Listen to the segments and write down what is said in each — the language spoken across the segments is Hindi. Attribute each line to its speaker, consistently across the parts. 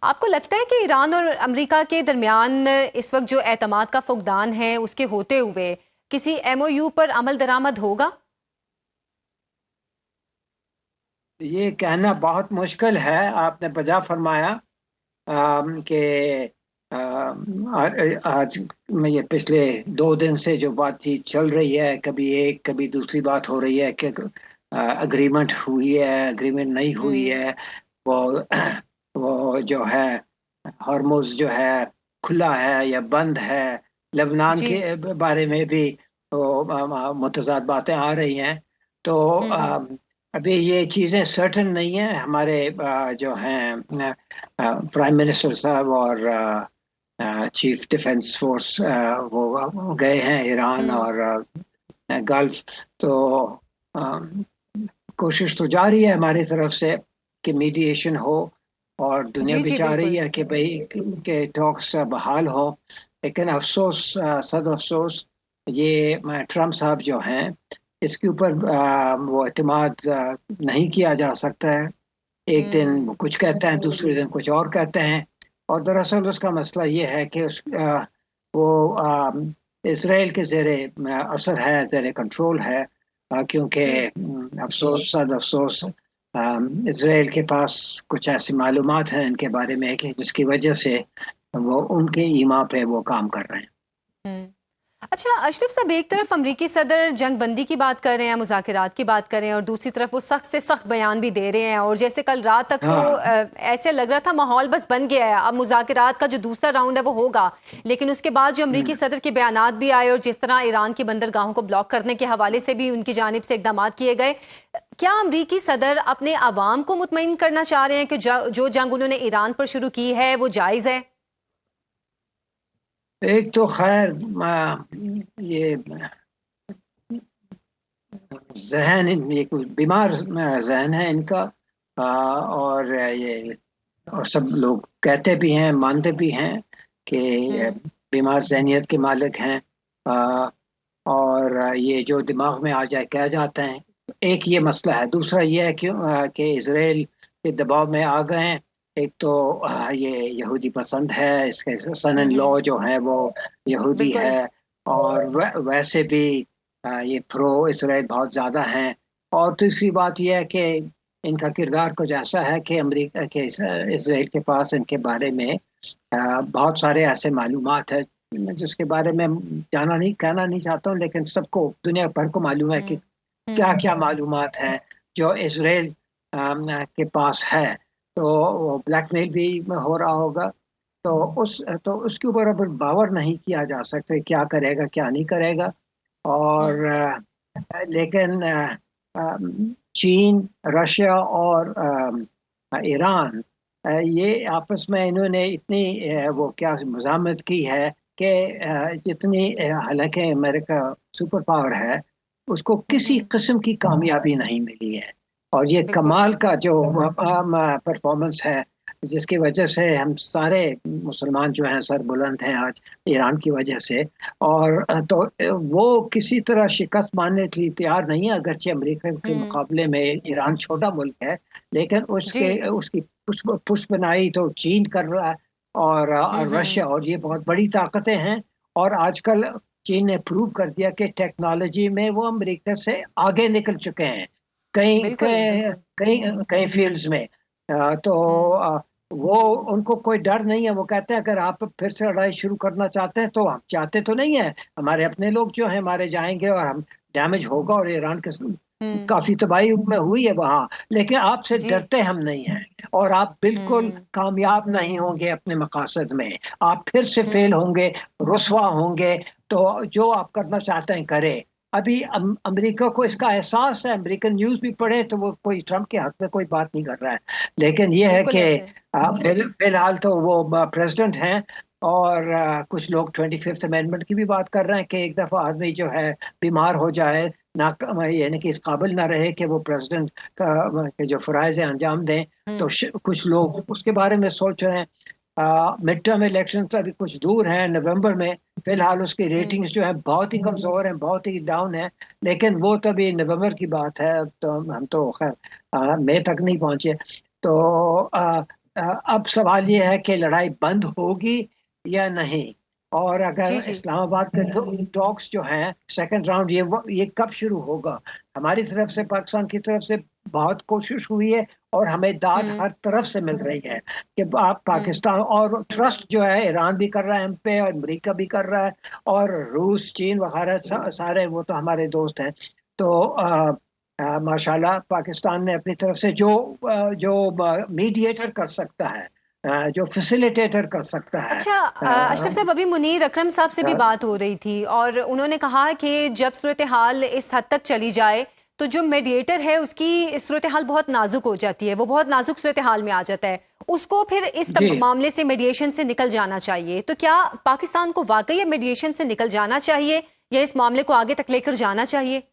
Speaker 1: आपको लगता है कि ईरान और अमेरिका के दरमियान इस वक्त जो एतमाद का फुकदान है उसके होते हुए किसी एमओयू पर अमल दरामद होगा?
Speaker 2: ये कहना बहुत मुश्किल है। आपने बजा फरमाया कि आज में ये पिछले 2 दिन से जो बातचीत चल रही है, कभी एक कभी दूसरी बात हो रही है कि अग्रीमेंट हुई है, अग्रीमेंट नहीं हुई
Speaker 1: हम्म।
Speaker 2: है। वो वो जो है हॉर्मुज जो है खुला है या बंद है। लेबनान
Speaker 1: जी।
Speaker 2: के बारे में भी वो मुतज़ाद बातें आ रही हैं। तो
Speaker 1: हम्म।
Speaker 2: अभी ये चीज़ें सर्टन नहीं है। हमारे जो हैं प्राइम मिनिस्टर साहब और चीफ डिफेंस फोर्स वो गए हैं ईरान
Speaker 1: हम्म।
Speaker 2: और गल्फ। तो अ, कोशिश तो जारी है हमारी तरफ से कि मीडिएशन हो, और दुनिया
Speaker 1: जी
Speaker 2: भी
Speaker 1: जी
Speaker 2: चाह रही
Speaker 1: बिल्कुल।
Speaker 2: है कि भाई के टॉक्स बहाल हो। लेकिन अफसोस, सद अफसोस, ये ट्रम्प साहब जो हैं इसके ऊपर वो एतमाद नहीं किया जा सकता है। एक दिन वो
Speaker 1: हम्म।
Speaker 2: कुछ कहते हैं, दूसरे दिन कुछ और कहते हैं। और दरअसल उसका मसला ये है कि वो इसराइल के जेरे असर है, जेरे कंट्रोल है। क्योंकि
Speaker 1: जी
Speaker 2: अफसोस सद अफसोस, इसराइल के पास कुछ ऐसी मालूमात हैं इनके बारे में कि जिसकी वजह से वो उनके ईमा पे वो काम कर रहे हैं।
Speaker 1: हम्म। अच्छा अशरफ साहब, एक तरफ अमरीकी सदर जंग बंदी की बात कर रहे हैं, मुज़ाकरात की बात कर रहे हैं, और दूसरी तरफ वो सख्त से सख्त बयान भी दे रहे हैं। और जैसे कल रात तक तो
Speaker 2: हाँ।
Speaker 1: ऐसे लग रहा था माहौल बस बन गया है, अब मुज़ाकरात का जो दूसरा राउंड है वो होगा। लेकिन उसके बाद जो अमरीकी
Speaker 2: हम्म।
Speaker 1: सदर के बयानात भी आए और जिस तरह ईरान की बंदरगाहों को ब्लॉक करने के हवाले से भी उनकी जानिब से इकदाम किए गए, क्या अमरीकी सदर अपने अवाम को मुतमईन करना चाह रहे हैं कि जो जंग उन्होंने ईरान पर शुरू की है वो जायज़ है?
Speaker 2: एक तो खैर ये ये कुछ बीमार जहन है इनका। और ये और सब लोग कहते भी हैं, मानते भी हैं कि
Speaker 1: हम्म।
Speaker 2: बीमार जहनियत के मालिक हैं। आ, और ये जो दिमाग में आ जाए कह जाते हैं। एक ये मसला है। दूसरा ये है कि इसराइल के दबाव में आ गए हैं। एक तो ये यहूदी पसंद है, इसके सन इन लॉ
Speaker 1: हम्म।
Speaker 2: जो है वो यहूदी
Speaker 1: बिल्कुल।
Speaker 2: है। और वैसे भी ये प्रो इसराइल बहुत ज्यादा हैं। और तीसरी बात यह है कि इनका किरदार कुछ ऐसा है कि अमेरिका के इसराइल के पास इनके बारे में बहुत सारे ऐसे मालूमात है जिसके बारे में जाना नहीं, कहना नहीं चाहता हूँ, लेकिन सबको दुनिया भर को मालूम है कि
Speaker 1: हम्म।
Speaker 2: क्या
Speaker 1: हम्म।
Speaker 2: क्या मालूमात है जो इसराइल के पास है। तो वो ब्लैकमेल भी हो रहा होगा। तो उसके ऊपर अब बावर नहीं किया जा सकता क्या करेगा क्या नहीं करेगा। और
Speaker 1: हम्म।
Speaker 2: लेकिन चीन, रशिया और ईरान, ये आपस में इन्होंने इतनी वो क्या मज़ामत की है कि जितनी हालांकि अमेरिका सुपर पावर है, उसको किसी
Speaker 1: हम्म।
Speaker 2: किस्म की कामयाबी नहीं मिली है। और ये
Speaker 1: बिल्कुल।
Speaker 2: कमाल का जो परफॉर्मेंस है जिसकी वजह से हम सारे मुसलमान जो हैं सर बुलंद हैं आज ईरान की वजह से। और तो वो किसी तरह शिकस्त मानने के लिए तैयार नहीं है, अगरचे अमेरिका के
Speaker 1: हम्म।
Speaker 2: मुकाबले में ईरान छोटा मुल्क है। लेकिन
Speaker 1: जी।
Speaker 2: उसकी पुष्पनाई तो चीन कर रहा है, और
Speaker 1: हम्म।
Speaker 2: रशिया, और ये बहुत बड़ी ताकतें हैं। और आजकल चीन ने प्रूव कर दिया कि टेक्नोलॉजी में वो अमेरिका से आगे निकल चुके हैं कई
Speaker 1: बिल्कुल
Speaker 2: कई
Speaker 1: बिल्कुल।
Speaker 2: कई कई फील्ड्स में। तो
Speaker 1: हम्म।
Speaker 2: वो उनको कोई डर नहीं है। वो कहते हैं अगर आप फिर से लड़ाई शुरू करना चाहते हैं, तो हम चाहते तो नहीं है, हमारे अपने लोग जो हैं हमारे जाएंगे और हम डैमेज होगा, और ईरान के
Speaker 1: हम्म।
Speaker 2: काफी तबाही में हुई है वहां। लेकिन आपसे
Speaker 1: जी।
Speaker 2: डरते हम नहीं हैं, और आप बिल्कुल
Speaker 1: हम्म।
Speaker 2: कामयाब नहीं होंगे अपने मकासद में। आप फिर से फेल
Speaker 1: हम्म।
Speaker 2: होंगे, रुसवा होंगे। तो जो आप करना चाहते हैं करें। अभी अमेरिका को इसका एहसास है। अमेरिकन न्यूज भी पढ़े तो वो कोई ट्रम्प के हक में कोई बात नहीं कर रहा है। लेकिन ये है
Speaker 1: बिल्कुल
Speaker 2: कि
Speaker 1: ऐसे।
Speaker 2: फिलहाल तो वो प्रेसिडेंट हैं। और कुछ लोग 25th अमेंडमेंट की भी बात कर रहे हैं कि एक दफा आदमी जो है बीमार हो जाए, ना यानी कि इस काबिल ना रहे कि वो प्रेसिडेंट के जो फराइज अंजाम दें, तो
Speaker 1: हम्म।
Speaker 2: कुछ लोग उसके बारे में सोच रहे हैं। मिड टर्म इलेक्शन तो अभी कुछ दूर हैं, नवंबर में। फिलहाल उसकी
Speaker 1: हम्म।
Speaker 2: रेटिंग्स जो है बहुत ही कमजोर हैं, बहुत ही डाउन है। लेकिन वो तो अभी नवंबर की बात है, तो हम तो खैर मई तक नहीं पहुंचे। तो अब सवाल ये है कि लड़ाई बंद होगी या नहीं। और अगर
Speaker 1: जी जी।
Speaker 2: इस्लामाबाद के टॉक्स जो हैं सेकंड राउंड, ये कब शुरू होगा? हमारी तरफ से, पाकिस्तान की तरफ से बहुत कोशिश हुई है और हमें दाद
Speaker 1: हम्म
Speaker 2: हर तरफ से मिल रही है कि आप
Speaker 1: हम्म
Speaker 2: पाकिस्तान, और ट्रस्ट जो है ईरान भी कर रहा है हम पे और अमेरिका भी कर रहा है और रूस चीन वगैरह सारे वो तो हमारे दोस्त हैं। तो माशाल्लाह पाकिस्तान ने अपनी तरफ से जो मीडिएटर कर सकता है, जो फैसिलिटेटर कर सकता है।
Speaker 1: अच्छा, अशरफ साहब, अभी मुनीर अकरम साहब से भी
Speaker 2: अ,
Speaker 1: बात हो रही थी और उन्होंने कहा कि जब सूरत हाल इस हद तक चली जाए तो जो मीडिएटर है उसकी सूरत हाल बहुत नाजुक हो जाती है, वो बहुत नाजुक सूरत हाल में आ जाता है, उसको फिर इस
Speaker 2: जी,
Speaker 1: मामले से मीडिएशन से निकल जाना चाहिए। तो क्या पाकिस्तान को वाकई मीडिएशन से निकल जाना चाहिए या इस मामले को आगे तक लेकर जाना चाहिए?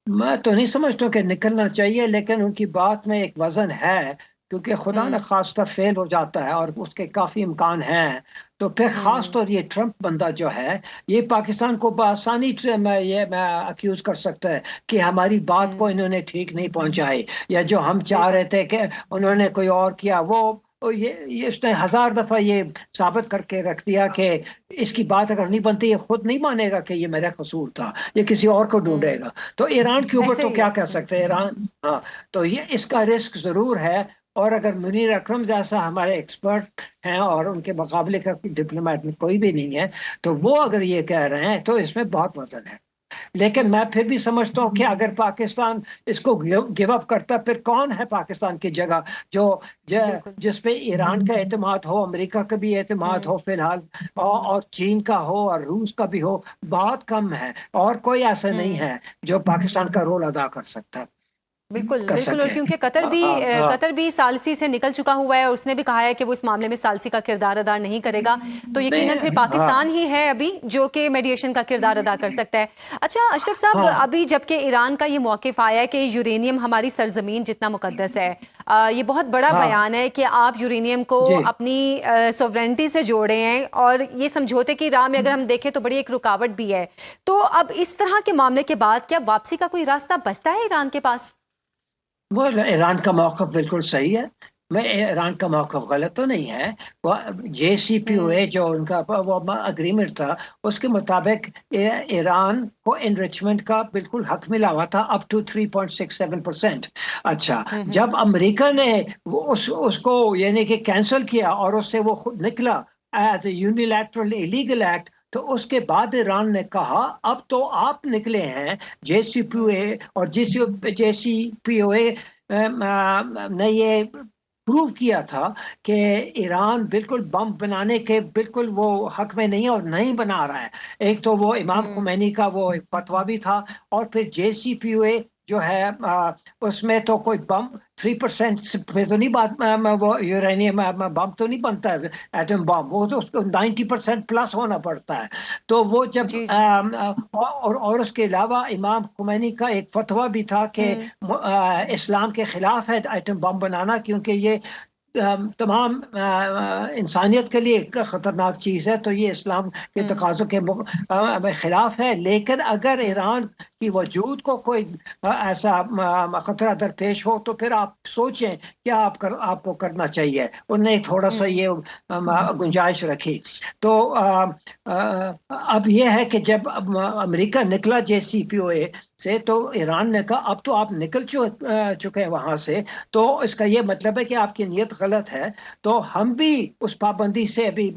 Speaker 2: मैं तो नहीं समझता कि निकलना चाहिए, लेकिन उनकी बात में एक वजन है, क्योंकि खुदा न
Speaker 1: हम्म
Speaker 2: खास्ता फेल हो जाता है और उसके काफी इम्कान हैं, तो फिर खास
Speaker 1: हम्म
Speaker 2: तौर ये ट्रंप बंदा जो है, ये पाकिस्तान को बआसानी मैं अक्यूज कर सकता है कि हमारी बात को
Speaker 1: हम्म
Speaker 2: इन्होंने ठीक नहीं पहुंचाई, या जो हम चाह
Speaker 1: बिल्कुल।
Speaker 2: रहे थे कि उन्होंने कोई और किया। वो ये इसने हजार दफा ये साबित करके रख दिया कि इसकी बात अगर नहीं बनती, ये खुद नहीं मानेगा कि ये मेरा कसूर था, ये किसी और को
Speaker 1: हम्म
Speaker 2: ढूंढेगा। तो ईरान के ऊपर
Speaker 1: ऐसे
Speaker 2: तो
Speaker 1: ही
Speaker 2: क्या
Speaker 1: है।
Speaker 2: कह सकते हैं ईरान, हाँ। तो ये इसका रिस्क जरूर है। और अगर मुनीर अकरम जैसा हमारे एक्सपर्ट हैं और उनके मुकाबले का डिप्लोमेट में कोई भी नहीं है, तो वो अगर ये कह रहे हैं तो इसमें बहुत वजन है। लेकिन मैं
Speaker 1: हम्म
Speaker 2: फिर भी समझता हूँ कि अगर पाकिस्तान इसको गिव अप करता, फिर कौन है पाकिस्तान की जगह जो
Speaker 1: बिल्कुल।
Speaker 2: जिस पे ईरान का एतमाद हो, अमेरिका का भी एतमाद
Speaker 1: हम्म
Speaker 2: हो फिलहाल, और चीन का हो और रूस का भी हो। बहुत कम है, और कोई ऐसा नहीं
Speaker 1: हम्म
Speaker 2: है जो पाकिस्तान का रोल अदा कर सकता,
Speaker 1: बिल्कुल
Speaker 2: कर
Speaker 1: बिल्कुल। और
Speaker 2: सके।
Speaker 1: क्योंकि
Speaker 2: हाँ,
Speaker 1: कतर भी सालसी से निकल चुका हुआ है और उसने भी कहा है कि वो इस मामले में सालसी का किरदार अदा नहीं करेगा, तो यकीनन फिर
Speaker 2: नहीं,
Speaker 1: पाकिस्तान
Speaker 2: हाँ,
Speaker 1: ही है अभी जो कि मीडिएशन का किरदार अदा कर सकता है। अच्छा अशरफ साहब,
Speaker 2: हाँ,
Speaker 1: अभी जबकि ईरान का ये मौकिफ आया है कि यूरेनियम हमारी सरजमीन जितना मुकद्दस है, ये बहुत बड़ा
Speaker 2: हाँ,
Speaker 1: बयान है कि आप यूरेनियम को
Speaker 2: जी।
Speaker 1: अपनी सोवरेनिटी से जोड़े हैं और ये समझौते की राह में अगर हम देखें तो बड़ी एक रुकावट भी है। तो अब इस तरह के मामले के बाद क्या वापसी का कोई रास्ता बचता है ईरान के पास?
Speaker 2: वो ईरान का मौकफ बिल्कुल सही है। मैं ईरान का मौकफ गलत तो नहीं है। वो
Speaker 1: हम्म
Speaker 2: JCPOA जो उनका वो अग्रीमेंट था, उसके मुताबिक ईरान को एनरिचमेंट का बिल्कुल हक मिला हुआ था, अप टू 3.67%। अच्छा,
Speaker 1: हम्म
Speaker 2: जब अमेरिका ने वो उसको यानी कि कैंसिल किया और उससे वो खुद निकला as a unilateral illegal act, तो उसके बाद ईरान ने कहा अब तो आप निकले हैं
Speaker 1: हम्म
Speaker 2: JCPOA, और JCPOA ने ये प्रूव किया था कि ईरान बिल्कुल बम बनाने के बिल्कुल वो हक में नहीं है और नहीं बना रहा है। एक तो वो इमाम
Speaker 1: हम्म
Speaker 2: खुमैनी का वो एक फतवा भी था, और फिर JCPOA जो है उसमें तो कोई बम 3% पे तो नहीं बात, वो यूरेनियम बम तो नहीं बनता है, एटम बम, वो तो उसको 90% प्लस होना पड़ता है। तो वो जब
Speaker 1: जी जी।
Speaker 2: और उसके अलावा इमाम खुमैनी का एक फतवा भी था कि
Speaker 1: हम्म
Speaker 2: इस्लाम के खिलाफ है एटम बम बनाना, क्योंकि ये तमाम इंसानियत के लिए एक खतरनाक चीज है, तो ये इस्लाम के
Speaker 1: हम्म
Speaker 2: तकाजों के खिलाफ है। लेकिन अगर
Speaker 1: हम्म
Speaker 2: ईरान की वजूद को कोई ऐसा खतरा दरपेश हो, तो फिर आप सोचें क्या आपको करना चाहिए। उन्हें थोड़ा सा
Speaker 1: हम्म
Speaker 2: ये गुंजाइश रखी। तो अब यह है कि जब अमेरिका निकला JCPOA से, तो ईरान ने कहा अब तो आप निकल चुके हैं वहां से, तो इसका ये मतलब है कि आपकी नीयत गलत है, तो हम भी उस पाबंदी से अभी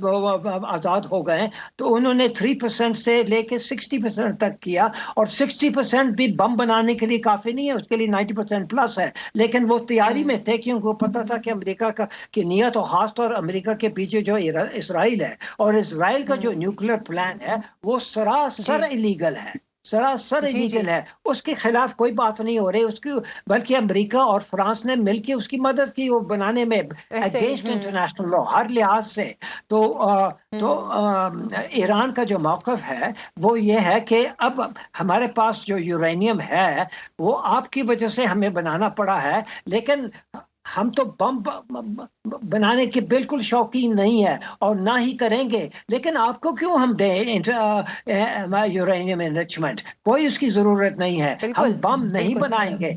Speaker 2: आजाद हो गए। तो उन्होंने 3% से लेके 60% तक किया, और 60% भी बम बनाने के लिए काफी नहीं है, उसके लिए 90% प्लस है। लेकिन वो तैयारी
Speaker 1: हम्म
Speaker 2: में थे, क्योंकि वो पता था कि अमेरिका का की नीयत, और खासतौर अमेरिका के पीछे जो इसराइल है, और इसराइल का जो
Speaker 1: हम्म
Speaker 2: न्यूक्लियर प्लान है वो सरासर
Speaker 1: जी
Speaker 2: इलीगल है, सरासर
Speaker 1: जी जी।
Speaker 2: इलीगल है। उसके खिलाफ कोई बात नहीं हो रही उसकी, बल्कि अमेरिका और फ्रांस ने मिलकर उसकी मदद की वो बनाने में,
Speaker 1: ऐसे ही।
Speaker 2: अगेंस्ट इंटरनेशनल लॉ हर लिहाज से। तो
Speaker 1: हम्म
Speaker 2: ईरान का जो मौकफ है वो ये है कि अब हमारे पास जो यूरेनियम है वो आपकी वजह से हमें बनाना पड़ा है, लेकिन हम तो बम बनाने के बिल्कुल शौकीन नहीं है और ना ही करेंगे। लेकिन आपको क्यों हम दें यूरेनियम एनरिचमेंट? कोई उसकी जरूरत नहीं है, हम
Speaker 1: बिल्कुल
Speaker 2: बम नहीं
Speaker 1: बिल्कुल।
Speaker 2: बनाएंगे।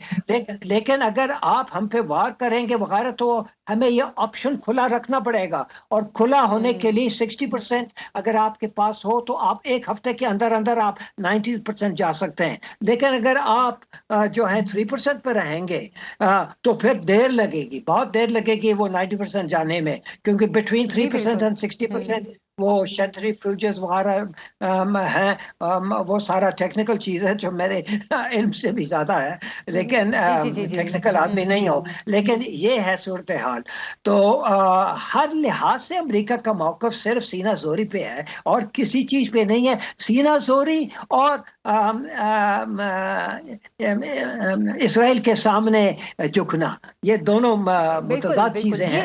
Speaker 2: लेकिन अगर आप हम पे वार करेंगे वगैरह, तो हमें ये ऑप्शन खुला रखना पड़ेगा, और खुला होने के लिए 60% अगर आपके पास हो तो आप एक हफ्ते के अंदर अंदर आप 90% जा सकते हैं। लेकिन अगर आप जो है 3% पर रहेंगे तो फिर देर लगेगी, बहुत देर लगेगी वो 90% जाने में, क्योंकि बिटवीन 3% एंड 60% वो सेंट्रीफ्यूजेस वगैरह हैं, वो सारा टेक्निकल चीज़ है जो मेरे इल्म से भी ज़्यादा है, लेकिन टेक्निकल आदमी नहीं हो, लेकिन ये है सूरत हाल। तो हर लिहाज से अमेरिका का मौक़िफ़ सिर्फ सीना जोरी पे है और किसी चीज़ पे नहीं है। सीना जोरी और इसराइल के सामने झुकना, ये दोनों मुतज़ाद चीज़ें हैं।